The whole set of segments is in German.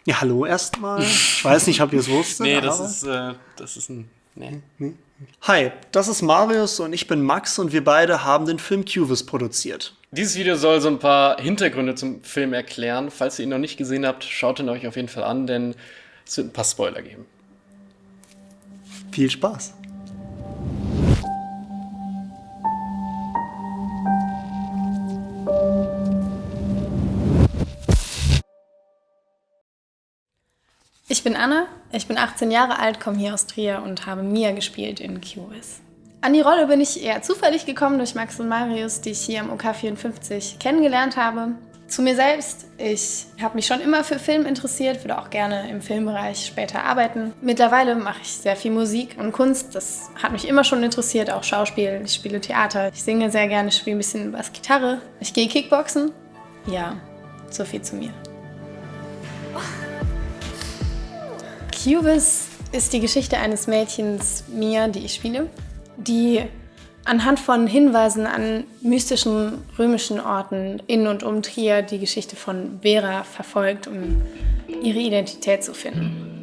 Ja, hallo erstmal. Ich weiß nicht, ob ihr es wusstet. Nee, aber- das ist ein... Nee. Hi, das ist Marius und ich bin Max und wir beide haben den Film Cubis produziert. Dieses Video soll so ein paar Hintergründe zum Film erklären. Falls ihr ihn noch nicht gesehen habt, schaut ihn euch auf jeden Fall an, denn es wird ein paar Spoiler geben. Viel Spaß. Ich bin Anna, ich bin 18 Jahre alt, komme hier aus Trier und habe Mia gespielt in Cubis. An die Rolle bin ich eher zufällig gekommen durch Max und Marius, die ich hier am OK 54 kennengelernt habe. Zu mir selbst, ich habe mich schon immer für Film interessiert, würde auch gerne im Filmbereich später arbeiten. Mittlerweile mache ich sehr viel Musik und Kunst, das hat mich immer schon interessiert, auch Schauspiel, ich spiele Theater, ich singe sehr gerne, ich spiele ein bisschen Bassgitarre, ich gehe Kickboxen. Ja, so viel zu mir. Cubis ist die Geschichte eines Mädchens, Mia, die ich spiele, die anhand von Hinweisen an mystischen römischen Orten in und um Trier die Geschichte von Vera verfolgt, um ihre Identität zu finden.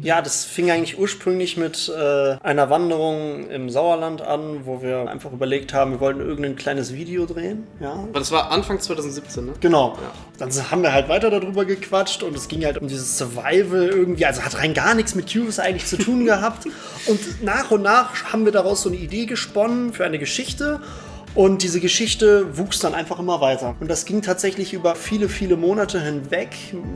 Ja, das fing eigentlich ursprünglich mit einer Wanderung im Sauerland an, wo wir einfach überlegt haben, wir wollten irgendein kleines Video drehen. Ja. Aber das war Anfang 2017, ne? Genau. Ja. Dann haben wir halt weiter darüber gequatscht und es ging halt um dieses Survival irgendwie, also hat rein gar nichts mit Cubis eigentlich zu tun gehabt. Und nach haben wir daraus so eine Idee gesponnen für eine Geschichte. Und diese Geschichte wuchs dann einfach immer weiter. Und das ging tatsächlich über viele, viele Monate hinweg,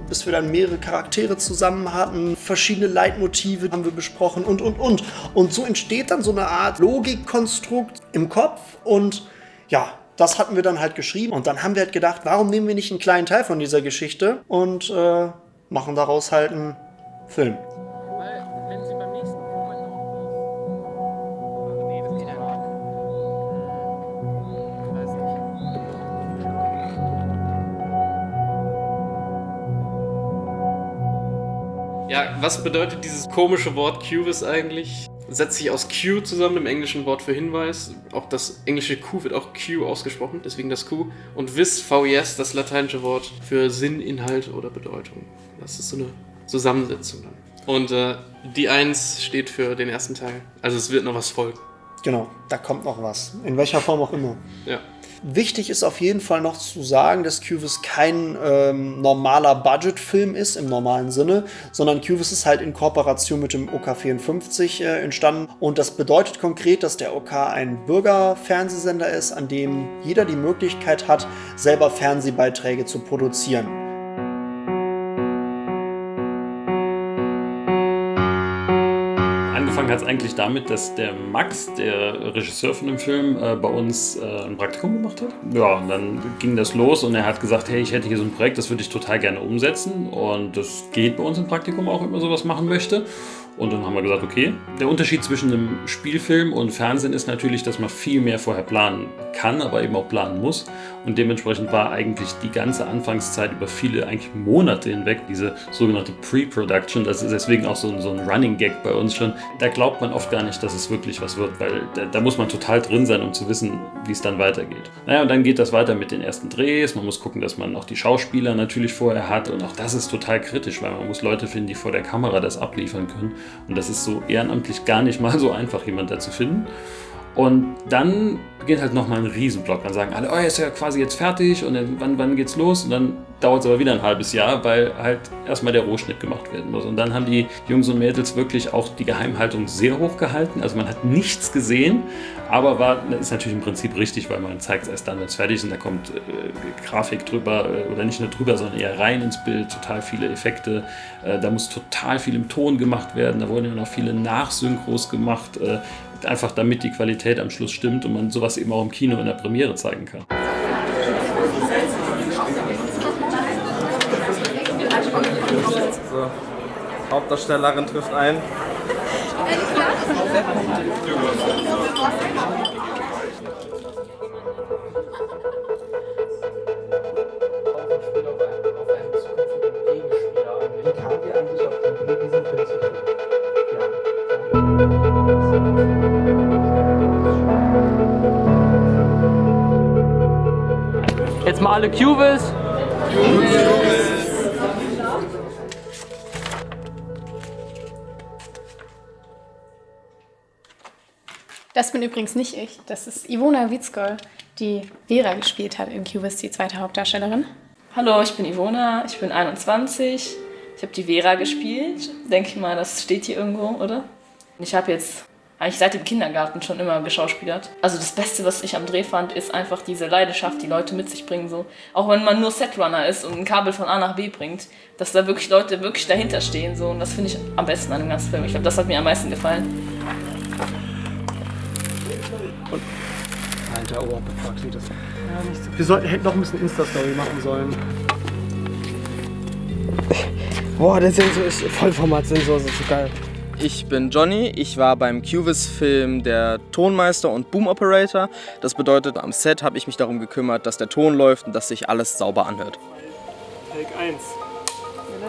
bis wir dann mehrere Charaktere zusammen hatten. Verschiedene Leitmotive haben wir besprochen und. Und so entsteht dann so eine Art Logikkonstrukt im Kopf. Und ja, das hatten wir dann halt geschrieben. Und dann haben wir halt gedacht, warum nehmen wir nicht einen kleinen Teil von dieser Geschichte und machen daraus halt einen Film. Ja, was bedeutet dieses komische Wort Cubis eigentlich? Setzt sich aus Q zusammen, dem englischen Wort für Hinweis. Auch das englische Q wird auch Q ausgesprochen, deswegen das Q. Und vis, VIS, das lateinische Wort für Sinn, Inhalt oder Bedeutung. Das ist so eine Zusammensetzung dann. Und die 1 steht für den ersten Teil. Also es wird noch was folgen. Genau, da kommt noch was. In welcher Form auch immer. Ja. Wichtig ist auf jeden Fall noch zu sagen, dass Cubis kein normaler Budgetfilm ist im normalen Sinne, sondern Cubis ist halt in Kooperation mit dem OK 54 entstanden. Und das bedeutet konkret, dass der OK ein Bürgerfernsehsender ist, an dem jeder die Möglichkeit hat, selber Fernsehbeiträge zu produzieren. Angefangen hat es eigentlich damit, dass der Max, der Regisseur von dem Film, bei uns ein Praktikum gemacht hat. Ja, und dann ging das los und er hat gesagt, hey, ich hätte hier so ein Projekt, das würde ich total gerne umsetzen. Und das geht bei uns im Praktikum auch, wenn man sowas machen möchte. Und dann haben wir gesagt, okay. Der Unterschied zwischen einem Spielfilm und Fernsehen ist natürlich, dass man viel mehr vorher planen kann, aber eben auch planen muss. Und dementsprechend war eigentlich die ganze Anfangszeit über viele, eigentlich Monate hinweg, diese sogenannte Pre-Production. Das ist deswegen auch so ein Running Gag bei uns schon. Da glaubt man oft gar nicht, dass es wirklich was wird, weil da muss man total drin sein, um zu wissen, wie es dann weitergeht. Naja, und dann geht das weiter mit den ersten Drehs. Man muss gucken, dass man auch die Schauspieler natürlich vorher hat. Und auch das ist total kritisch, weil man muss Leute finden, die vor der Kamera das abliefern können. Und das ist so ehrenamtlich gar nicht mal so einfach, jemanden da zu finden. Und dann beginnt halt nochmal ein Riesenblock. Dann sagen alle, oh, er ist ja quasi jetzt fertig und dann, wann geht's los? Und dann dauert es aber wieder ein halbes Jahr, weil halt erstmal der Rohschnitt gemacht werden muss. Und dann haben die Jungs und Mädels wirklich auch die Geheimhaltung sehr hoch gehalten. Also man hat nichts gesehen, aber ist natürlich im Prinzip richtig, weil man zeigt es erst dann, wenn es fertig ist. Und da kommt Grafik drüber, oder nicht nur drüber, sondern eher rein ins Bild, total viele Effekte. Da muss total viel im Ton gemacht werden. Da wurden ja noch viele Nachsynchros gemacht, einfach damit die Qualität am Schluss stimmt und man sowas eben auch im Kino in der Premiere zeigen kann. So, Hauptdarstellerin trifft ein. Wie kamen wir eigentlich auf die Idee, diesen Film zu drehen? Ja. Jetzt mal alle Cubis. Das bin übrigens nicht ich. Das ist Ivona Witzgol, die Vera gespielt hat in Cubis, die zweite Hauptdarstellerin. Hallo, ich bin Ivona, ich bin 21. Ich habe die Vera gespielt. Denke ich mal, das steht hier irgendwo, oder? Ich habe jetzt eigentlich seit dem Kindergarten schon immer geschauspielert. Also das Beste, was ich am Dreh fand, ist einfach diese Leidenschaft, die Leute mit sich bringen. So. Auch wenn man nur Setrunner ist und ein Kabel von A nach B bringt, dass da wirklich Leute wirklich dahinter stehen. So. Und das finde ich am besten an dem ganzen Film. Ich glaube, das hat mir am meisten gefallen. Alter, oh, fuck, sieht das. Wir hätten noch ein bisschen Insta-Story machen sollen. Boah, der Sensor ist Vollformat-Sensor, das ist so geil. Ich bin Johnny, ich war beim Cubis-Film der Tonmeister und Boom-Operator. Das bedeutet, am Set habe ich mich darum gekümmert, dass der Ton läuft und dass sich alles sauber anhört. Take 1.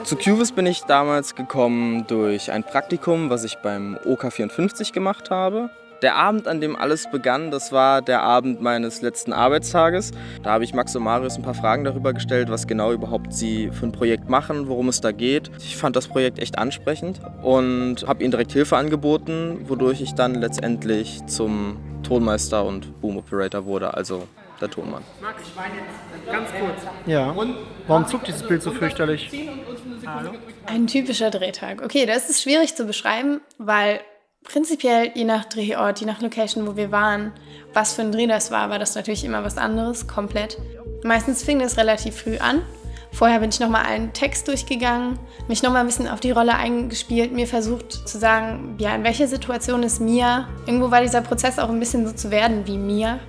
Zu Cubis bin ich damals gekommen durch ein Praktikum, was ich beim OK54 gemacht habe. Der Abend, an dem alles begann, das war der Abend meines letzten Arbeitstages. Da habe ich Max und Marius ein paar Fragen darüber gestellt, was genau überhaupt sie für ein Projekt machen, worum es da geht. Ich fand das Projekt echt ansprechend und habe ihnen direkt Hilfe angeboten, wodurch ich dann letztendlich zum Tonmeister und Boom Operator wurde, also der Tonmann. Max, ich meine jetzt ganz kurz. Ja. Und warum zuckt dieses Bild so fürchterlich? Ein typischer Drehtag. Okay, das ist schwierig zu beschreiben, weil prinzipiell je nach Drehort, je nach Location, wo wir waren, was für ein Dreh das war das natürlich immer was anderes, komplett. Meistens fing das relativ früh an. Vorher bin ich nochmal einen Text durchgegangen, mich nochmal ein bisschen auf die Rolle eingespielt, mir versucht zu sagen, ja, in welcher Situation ist Mia? Irgendwo war dieser Prozess auch ein bisschen so zu werden wie Mia.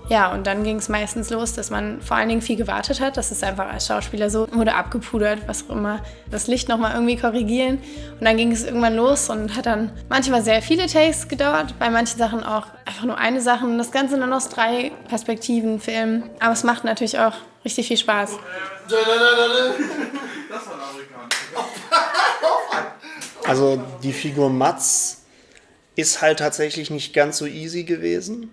Ja, und dann ging es meistens los, dass man vor allen Dingen viel gewartet hat. Das ist einfach als Schauspieler so, wurde abgepudert, was auch immer. Das Licht nochmal irgendwie korrigieren. Und dann ging es irgendwann los und hat dann manchmal sehr viele Takes gedauert, bei manchen Sachen auch einfach nur eine Sache. Und das Ganze dann aus 3 Perspektiven filmen. Aber es macht natürlich auch richtig viel Spaß. Das war ein Amerikaner. Also die Figur Mats ist halt tatsächlich nicht ganz so easy gewesen.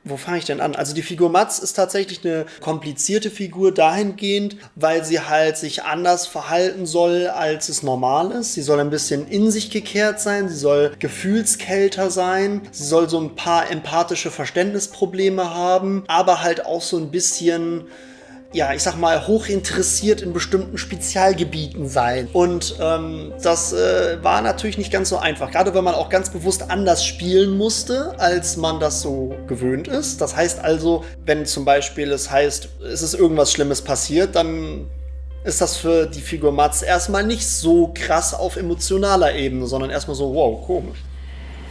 Wo fange ich denn an? Also die Figur Mats ist tatsächlich eine komplizierte Figur dahingehend, weil sie halt sich anders verhalten soll, als es normal ist. Sie soll ein bisschen in sich gekehrt sein, sie soll gefühlskälter sein, sie soll so ein paar empathische Verständnisprobleme haben, aber halt auch so ein bisschen, ja, ich sag mal, hochinteressiert in bestimmten Spezialgebieten sein. Und das war natürlich nicht ganz so einfach. Gerade wenn man auch ganz bewusst anders spielen musste, als man das so gewöhnt ist. Das heißt also, wenn zum Beispiel es heißt, es ist irgendwas Schlimmes passiert, dann ist das für die Figur Mats erstmal nicht so krass auf emotionaler Ebene, sondern erstmal so, wow, komisch.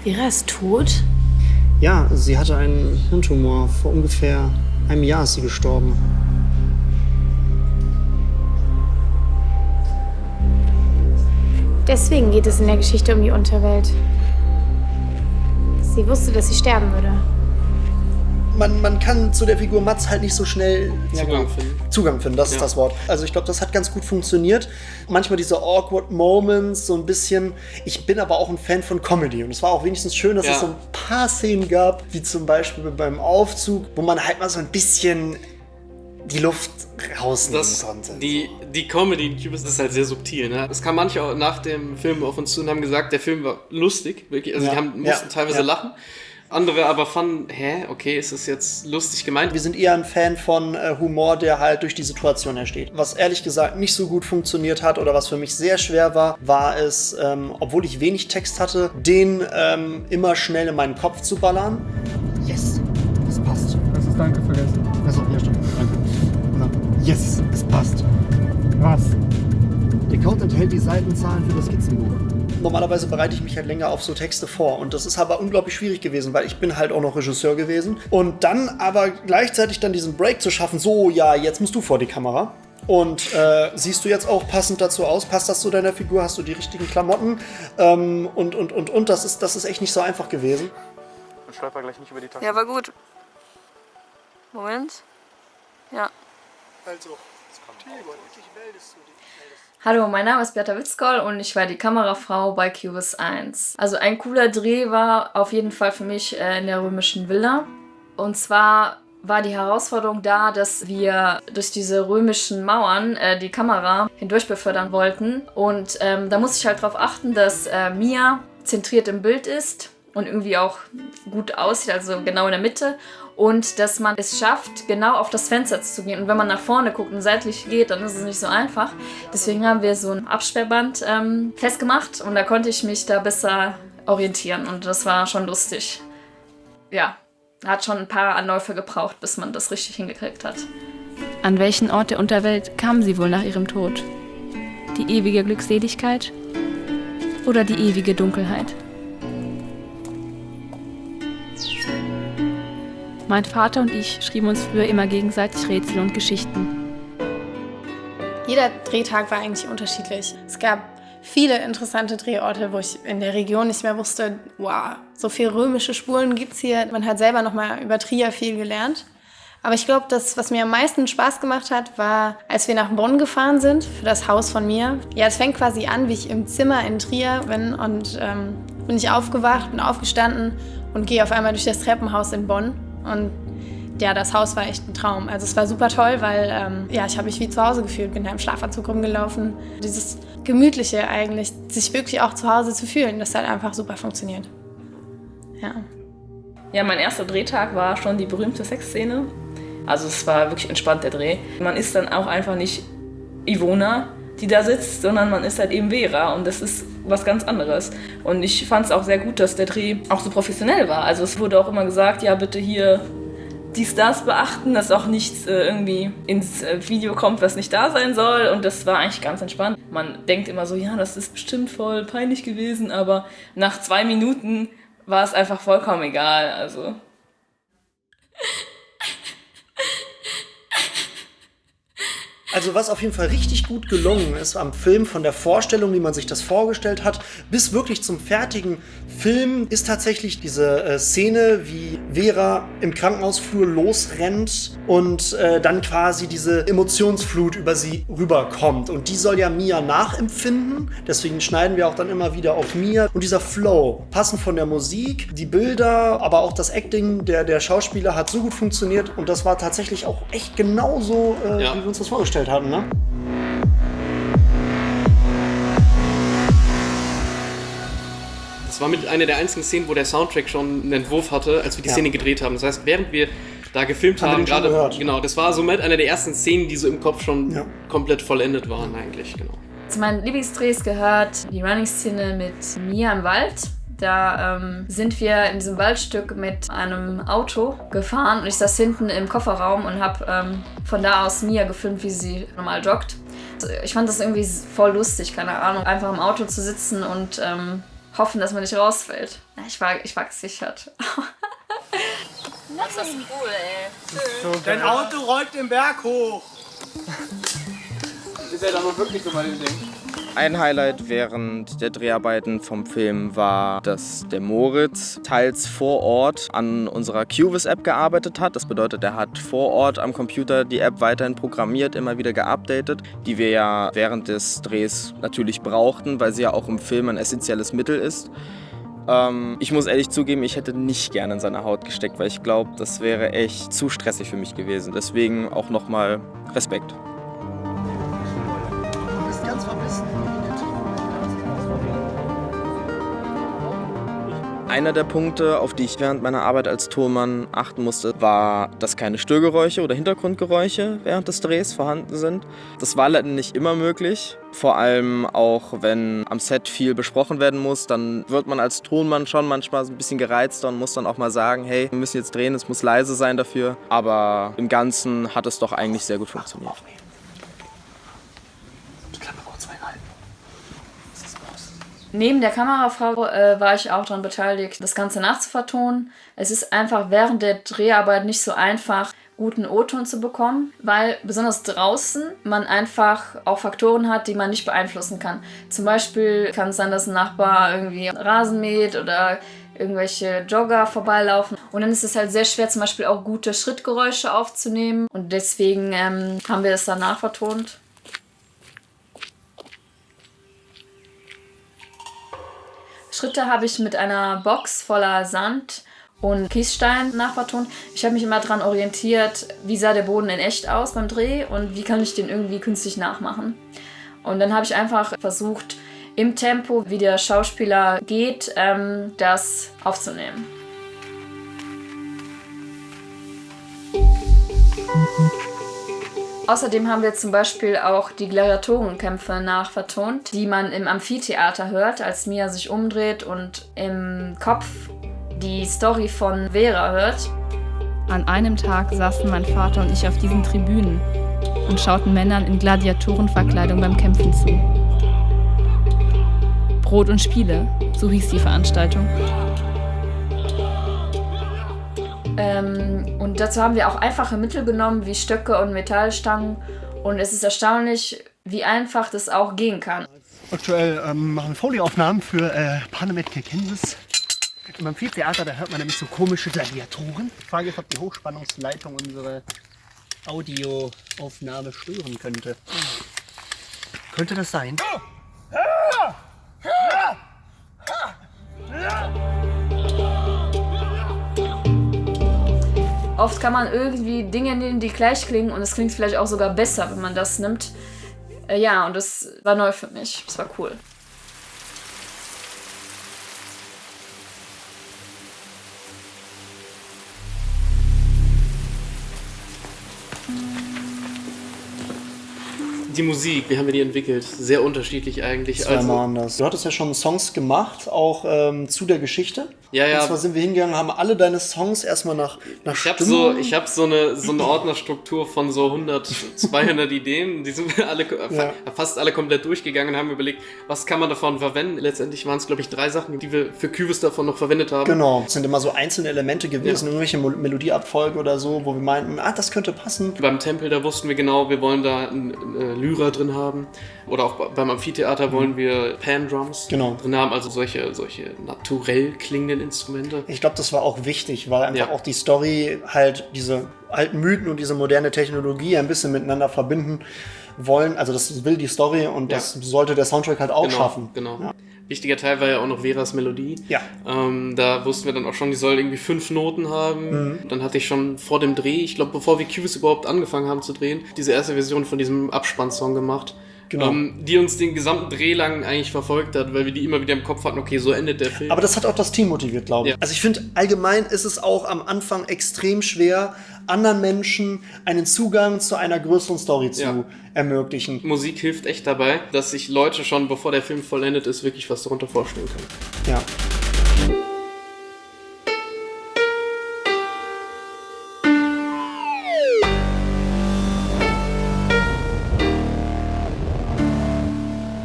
Vera ist tot? Ja, sie hatte einen Hirntumor. Vor ungefähr einem Jahr ist sie gestorben. Deswegen geht es in der Geschichte um die Unterwelt. Sie wusste, dass sie sterben würde. Man kann zu der Figur Mats halt nicht so schnell Zugang finden. Das ist das Wort. Also ich glaube, das hat ganz gut funktioniert. Manchmal diese awkward Moments, so ein bisschen. Ich bin aber auch ein Fan von Comedy. Und es war auch wenigstens schön, dass es so ein paar Szenen gab, wie zum Beispiel beim Aufzug, wo man halt mal so ein bisschen die Luft rausnehmen konnte. Die Comedy in Cubis ist halt sehr subtil. Ne? Es kamen manche auch nach dem Film auf uns zu und haben gesagt, der Film war lustig. Wirklich. Also die mussten teilweise lachen. Andere aber fanden, okay, ist das jetzt lustig gemeint? Wir sind eher ein Fan von Humor, der halt durch die Situation entsteht. Was ehrlich gesagt nicht so gut funktioniert hat oder was für mich sehr schwer war, war es, obwohl ich wenig Text hatte, den immer schnell in meinen Kopf zu ballern. Yes, das passt. Das ist Danke vergessen. Achso, ja stimmt. Danke. Yes, es passt. Was? Der Code enthält die Seitenzahlen für das Skizzenbuch. Normalerweise bereite ich mich halt länger auf so Texte vor und das ist aber unglaublich schwierig gewesen, weil ich bin halt auch noch Regisseur gewesen und dann aber gleichzeitig dann diesen Break zu schaffen, so, ja, jetzt musst du vor die Kamera und siehst du jetzt auch passend dazu aus, passt das zu deiner Figur, hast du die richtigen Klamotten und das ist echt nicht so einfach gewesen. Ich stolper gleich nicht über die Taste. Ja, war gut. Moment. Ja. Also, es kommt Tilburg, wirklich meldest du dich. Hallo, mein Name ist Beata Witzkoll und ich war die Kamerafrau bei Cubis 1. Also ein cooler Dreh war auf jeden Fall für mich in der römischen Villa. Und zwar war die Herausforderung da, dass wir durch diese römischen Mauern die Kamera hindurch befördern wollten. Und da musste ich halt darauf achten, dass Mia zentriert im Bild ist und irgendwie auch gut aussieht, also genau in der Mitte. Und dass man es schafft, genau auf das Fenster zu gehen. Und wenn man nach vorne guckt und seitlich geht, dann ist es nicht so einfach. Deswegen haben wir so ein Absperrband festgemacht und da konnte ich mich da besser orientieren. Und das war schon lustig. Ja, hat schon ein paar Anläufe gebraucht, bis man das richtig hingekriegt hat. An welchen Ort der Unterwelt kamen Sie wohl nach Ihrem Tod? Die ewige Glückseligkeit oder die ewige Dunkelheit? Mein Vater und ich schrieben uns früher immer gegenseitig Rätsel und Geschichten. Jeder Drehtag war eigentlich unterschiedlich. Es gab viele interessante Drehorte, wo ich in der Region nicht mehr wusste, wow, so viele römische Spuren gibt's hier. Man hat selber nochmal über Trier viel gelernt. Aber ich glaube, das, was mir am meisten Spaß gemacht hat, war, als wir nach Bonn gefahren sind, für das Haus von mir. Ja, es fängt quasi an, wie ich im Zimmer in Trier bin und bin ich aufgewacht und aufgestanden und gehe auf einmal durch das Treppenhaus in Bonn. Und ja, das Haus war echt ein Traum. Also es war super toll, weil ich habe mich wie zu Hause gefühlt, bin da im Schlafanzug rumgelaufen. Dieses Gemütliche eigentlich, sich wirklich auch zu Hause zu fühlen, das hat einfach super funktioniert. Ja. Ja, mein erster Drehtag war schon die berühmte Sexszene. Also es war wirklich entspannt, der Dreh. Man ist dann auch einfach nicht Ivona, die da sitzt, sondern man ist halt eben Vera und das ist was ganz anderes. Und ich fand es auch sehr gut, dass der Dreh auch so professionell war. Also es wurde auch immer gesagt, ja bitte hier das beachten, dass auch nichts irgendwie ins Video kommt, was nicht da sein soll. Und das war eigentlich ganz entspannt. Man denkt immer so, ja, das ist bestimmt voll peinlich gewesen, aber nach 2 Minuten war es einfach vollkommen egal. Also Also was auf jeden Fall richtig gut gelungen ist am Film, von der Vorstellung, wie man sich das vorgestellt hat, bis wirklich zum fertigen Film, ist tatsächlich diese Szene, wie Vera im Krankenhausflur losrennt und dann quasi diese Emotionsflut über sie rüberkommt. Und die soll ja Mia nachempfinden, deswegen schneiden wir auch dann immer wieder auf Mia. Und dieser Flow, passend von der Musik, die Bilder, aber auch das Acting der Schauspieler hat so gut funktioniert und das war tatsächlich auch echt genauso, wie wir uns das vorgestellt hatten, ne? Das war mit einer der einzigen Szenen, wo der Soundtrack schon einen Entwurf hatte, als wir die Szene gedreht haben. Das heißt, während wir da gefilmt haben, gerade, genau, das war somit eine der ersten Szenen, die so im Kopf schon komplett vollendet waren eigentlich, genau. Zu meinen Lieblingsdrehs gehört die Running-Szene mit Mia im Wald. Da sind wir in diesem Waldstück mit einem Auto gefahren und ich saß hinten im Kofferraum und habe von da aus Mia gefilmt, wie sie normal joggt. Ich fand das irgendwie voll lustig, keine Ahnung, einfach im Auto zu sitzen und hoffen, dass man nicht rausfällt. Ich war gesichert. Das ist cool, ey. So, dein Auto rollt den Berg hoch. Ist ja dann noch wirklich so bei dem Ding. Ein Highlight während der Dreharbeiten vom Film war, dass der Moritz teils vor Ort an unserer QVIS-App gearbeitet hat. Das bedeutet, er hat vor Ort am Computer die App weiterhin programmiert, immer wieder geupdatet, die wir ja während des Drehs natürlich brauchten, weil sie ja auch im Film ein essentielles Mittel ist. Ich muss ehrlich zugeben, ich hätte nicht gerne in seine Haut gesteckt, weil ich glaube, das wäre echt zu stressig für mich gewesen. Deswegen auch nochmal Respekt. Du bist ganz verbissen. Einer der Punkte, auf die ich während meiner Arbeit als Tonmann achten musste, war, dass keine Störgeräusche oder Hintergrundgeräusche während des Drehs vorhanden sind. Das war leider nicht immer möglich. Vor allem auch, wenn am Set viel besprochen werden muss, dann wird man als Tonmann schon manchmal ein bisschen gereizter und muss dann auch mal sagen, hey, wir müssen jetzt drehen, es muss leise sein dafür. Aber im Ganzen hat es doch eigentlich sehr gut funktioniert. Neben der Kamerafrau war ich auch daran beteiligt, das Ganze nachzuvertonen. Es ist einfach während der Dreharbeit nicht so einfach, guten O-Ton zu bekommen, weil besonders draußen man einfach auch Faktoren hat, die man nicht beeinflussen kann. Zum Beispiel kann es sein, dass ein Nachbar irgendwie Rasen mäht oder irgendwelche Jogger vorbeilaufen. Und dann ist es halt sehr schwer, zum Beispiel auch gute Schrittgeräusche aufzunehmen. Und deswegen haben wir das dann nachvertont. Schritte habe ich mit einer Box voller Sand und Kiesstein nachvertont. Ich habe mich immer daran orientiert, wie sah der Boden in echt aus beim Dreh und wie kann ich den irgendwie künstlich nachmachen. Und dann habe ich einfach versucht, im Tempo, wie der Schauspieler geht, das aufzunehmen. Außerdem haben wir zum Beispiel auch die Gladiatorenkämpfe nachvertont, die man im Amphitheater hört, als Mia sich umdreht und im Kopf die Story von Vera hört. An einem Tag saßen mein Vater und ich auf diesen Tribünen und schauten Männern in Gladiatorenverkleidung beim Kämpfen zu. Brot und Spiele, so hieß die Veranstaltung. Und dazu haben wir auch einfache Mittel genommen, wie Stöcke und Metallstangen. Und es ist erstaunlich, wie einfach das auch gehen kann. Aktuell machen wir Folieaufnahmen für Panametka, Kansas. Im Amphitheater, da hört man nämlich so komische Gladiatoren. Die Frage ist, ob die Hochspannungsleitung unsere Audioaufnahme stören könnte. Könnte das sein? Oft kann man irgendwie Dinge nehmen, die gleich klingen und es klingt vielleicht auch sogar besser, wenn man das nimmt. Ja, und das war neu für mich. Das war cool. Die Musik, wie haben wir die entwickelt? Sehr unterschiedlich eigentlich. Das war immer anders. Du hattest ja schon Songs gemacht, auch zu der Geschichte. Ja, ja. Und zwar sind wir hingegangen, haben alle deine Songs erstmal nach Ich habe so eine Ordnerstruktur von so 100, 200 Ideen. Die sind wir alle, fast alle komplett durchgegangen und haben überlegt, was kann man davon verwenden. Letztendlich waren es, glaube ich, 3 Sachen, die wir für Cubist davon noch verwendet haben. Genau, es sind immer so einzelne Elemente gewesen, irgendwelche Melodieabfolgen oder so, wo wir meinten, das könnte passen. Beim Tempel, da wussten wir genau, wir wollen da Lyra drin haben. Oder auch beim Amphitheater wollen wir Pan-Drums drin haben, also solche naturell klingenden Instrumente. Ich glaube, das war auch wichtig, weil einfach auch die Story halt diese alten Mythen und diese moderne Technologie ein bisschen miteinander verbinden wollen. Also das will die Story und das sollte der Soundtrack halt auch schaffen. Genau. Ja. Wichtiger Teil war ja auch noch Veras Melodie. Ja. Da wussten wir dann auch schon, die soll irgendwie 5 Noten haben. Dann hatte ich schon vor dem Dreh, ich glaube, bevor wir Cubist überhaupt angefangen haben zu drehen, diese erste Version von diesem Abspannsong gemacht. Genau. Die uns den gesamten Dreh lang eigentlich verfolgt hat, weil wir die immer wieder im Kopf hatten, okay, so endet der Film. Aber das hat auch das Team motiviert, glaube ich. Ja. Also ich finde, allgemein ist es auch am Anfang extrem schwer, anderen Menschen einen Zugang zu einer größeren Story zu ermöglichen. Musik hilft echt dabei, dass sich Leute schon, bevor der Film vollendet ist, wirklich was darunter vorstellen können. Ja.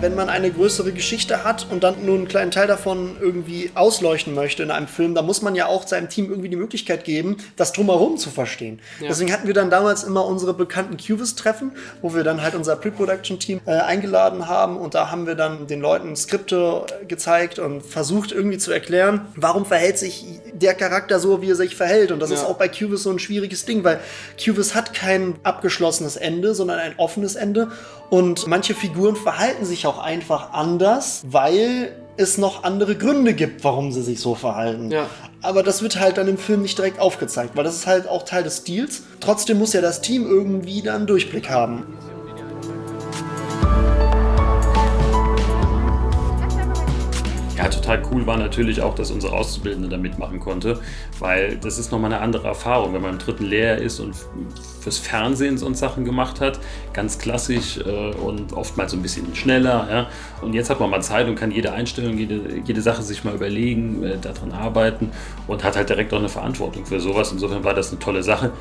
Wenn man eine größere Geschichte hat und dann nur einen kleinen Teil davon irgendwie ausleuchten möchte in einem Film, dann muss man ja auch seinem Team irgendwie die Möglichkeit geben, das Drumherum zu verstehen. Ja. Deswegen hatten wir dann damals immer unsere bekannten Cubist-Treffen, wo wir dann halt unser Pre-Production-Team eingeladen haben und da haben wir dann den Leuten Skripte gezeigt und versucht irgendwie zu erklären, warum verhält sich der Charakter so, wie er sich verhält. Und das ist auch bei Cubist so ein schwieriges Ding, weil Cubist hat kein abgeschlossenes Ende, sondern ein offenes Ende. Und manche Figuren verhalten sich auch einfach anders, weil es noch andere Gründe gibt, warum sie sich so verhalten. Ja. Aber das wird halt dann im Film nicht direkt aufgezeigt, weil das ist halt auch Teil des Stils. Trotzdem muss ja das Team irgendwie dann Durchblick haben. Ja, total cool war natürlich auch, dass unsere Auszubildende da mitmachen konnte, weil das ist nochmal eine andere Erfahrung, wenn man im 3. Lehrjahr ist und fürs Fernsehen so Sachen gemacht hat, ganz klassisch und oftmals so ein bisschen schneller. Ja. Und jetzt hat man mal Zeit und kann jede Einstellung, jede Sache sich mal überlegen, daran arbeiten und hat halt direkt auch eine Verantwortung für sowas. Insofern war das eine tolle Sache.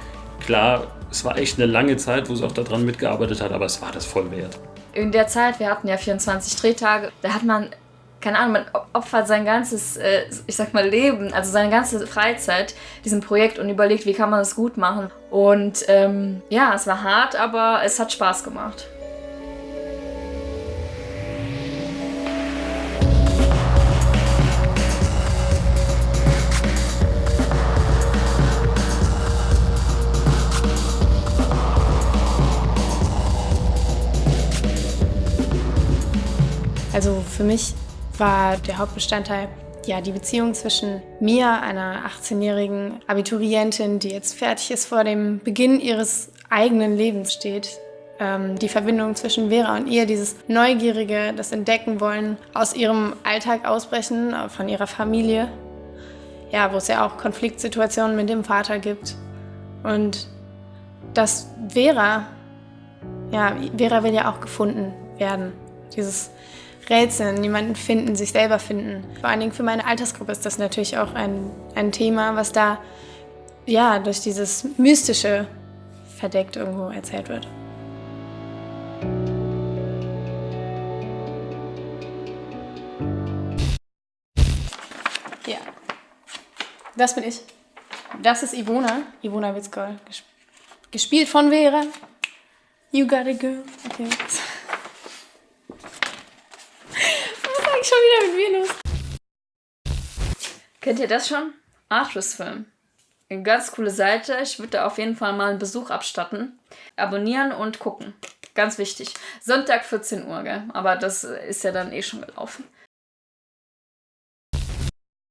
Klar, es war echt eine lange Zeit, wo sie auch daran mitgearbeitet hat, aber es war das voll wert. In der Zeit, wir hatten ja 24 Drehtage, da hat man, keine Ahnung, man opfert sein ganzes, ich sag mal, Leben, also seine ganze Freizeit diesem Projekt und überlegt, wie kann man das gut machen. Und ja, es war hart, aber es hat Spaß gemacht. Also für mich war der Hauptbestandteil ja, die Beziehung zwischen mir, einer 18-jährigen Abiturientin, die jetzt fertig ist, vor dem Beginn ihres eigenen Lebens steht. Die Verbindung zwischen Vera und ihr, dieses Neugierige, das Entdecken wollen, aus ihrem Alltag ausbrechen, von ihrer Familie. Ja, wo es ja auch Konfliktsituationen mit dem Vater gibt. Und dass Vera will ja auch gefunden werden. Dieses Rätseln, jemanden finden, sich selber finden. Vor allen Dingen für meine Altersgruppe ist das natürlich auch ein Thema, was da ja durch dieses Mystische verdeckt irgendwo erzählt wird. Ja, das bin ich. Das ist Ivona Witzkoll, gespielt von Vera. You got a girl. Okay. Was ist eigentlich schon wieder mit mir los? Kennt ihr das schon? Arthouse-Film. Eine ganz coole Seite. Ich würde da auf jeden Fall mal einen Besuch abstatten. Abonnieren und gucken. Ganz wichtig. Sonntag 14 Uhr, gell? Aber das ist ja dann eh schon gelaufen.